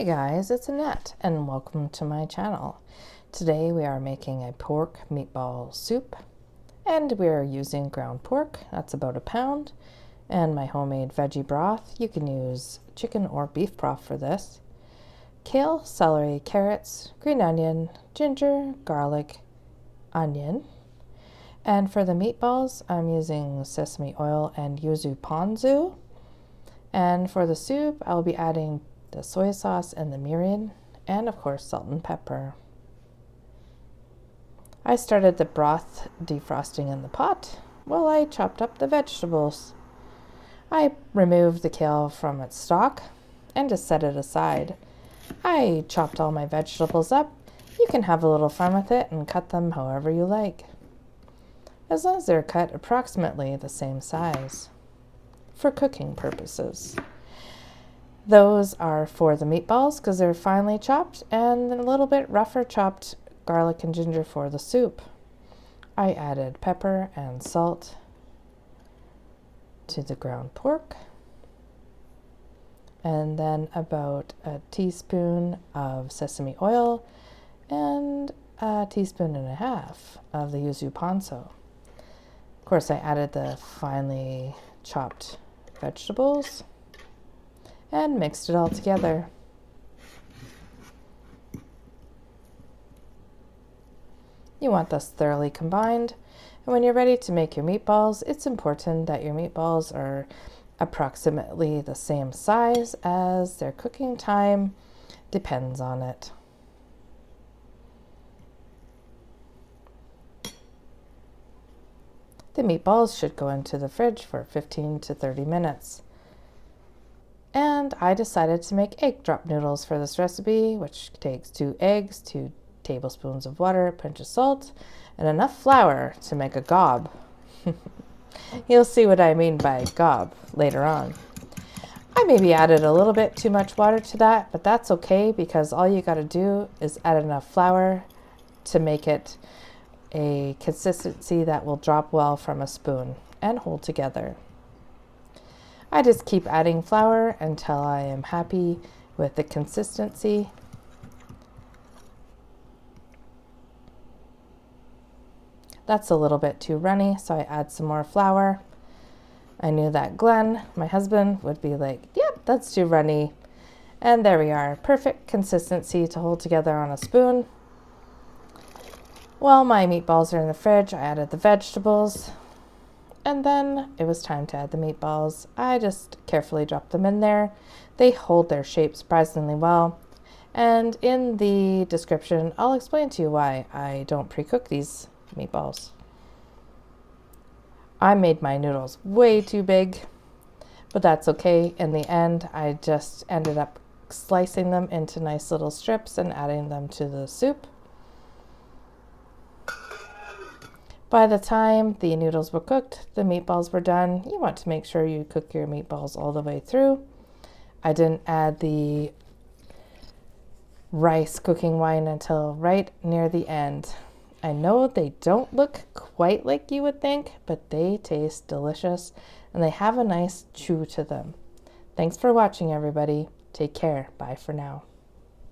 Hey guys, it's Annette and welcome to my channel. Today we are making a pork meatball soup and we are using ground pork, that's about a pound, and my homemade veggie broth. You can use chicken or beef broth for this. Kale, celery, carrots, green onion, ginger, garlic, onion. And for the meatballs, I'm using sesame oil and Yuzu Ponzu. And for the soup, I'll be adding the soy sauce and the mirin, and of course salt and pepper. I started the broth defrosting in the pot while I chopped up the vegetables. I removed the kale from its stalk and just set it aside. I chopped all my vegetables up. You can have a little fun with it and cut them however you like, as long as they're cut approximately the same size for cooking purposes. Those are for the meatballs because they're finely chopped, and a little bit rougher chopped garlic and ginger for the soup. I added pepper and salt to the ground pork, and then about a teaspoon of sesame oil and a teaspoon and a half of the Yuzu Ponzu. Of course, I added the finely chopped vegetables and mixed it all together. You want this thoroughly combined, and when you're ready to make your meatballs, it's important that your meatballs are approximately the same size, as their cooking time depends on it. The meatballs should go into the fridge for 15 to 30 minutes. And I decided to make egg drop noodles for this recipe, which takes 2 eggs, 2 tablespoons of water, a pinch of salt, and enough flour to make a gob. You'll see what I mean by gob later on. I maybe added a little bit too much water to that, but that's okay because all you got to do is add enough flour to make it a consistency that will drop well from a spoon and hold together. I just keep adding flour until I am happy with the consistency. That's a little bit too runny, so I add some more flour. I knew that Glenn, my husband, would be like, yep, that's too runny. And there we are, perfect consistency to hold together on a spoon. While my meatballs are in the fridge, I added the vegetables. And then it was time to add the meatballs. I just carefully dropped them in there. They hold their shape surprisingly well. And in the description, I'll explain to you why I don't pre-cook these meatballs. I made my noodles way too big, but that's okay. In the end, I just ended up slicing them into nice little strips and adding them to the soup. By the time the noodles were cooked, the meatballs were done. You want to make sure you cook your meatballs all the way through. I didn't add the rice cooking wine until right near the end. I know they don't look quite like you would think, but they taste delicious and they have a nice chew to them. Thanks for watching, everybody. Take care. Bye for now.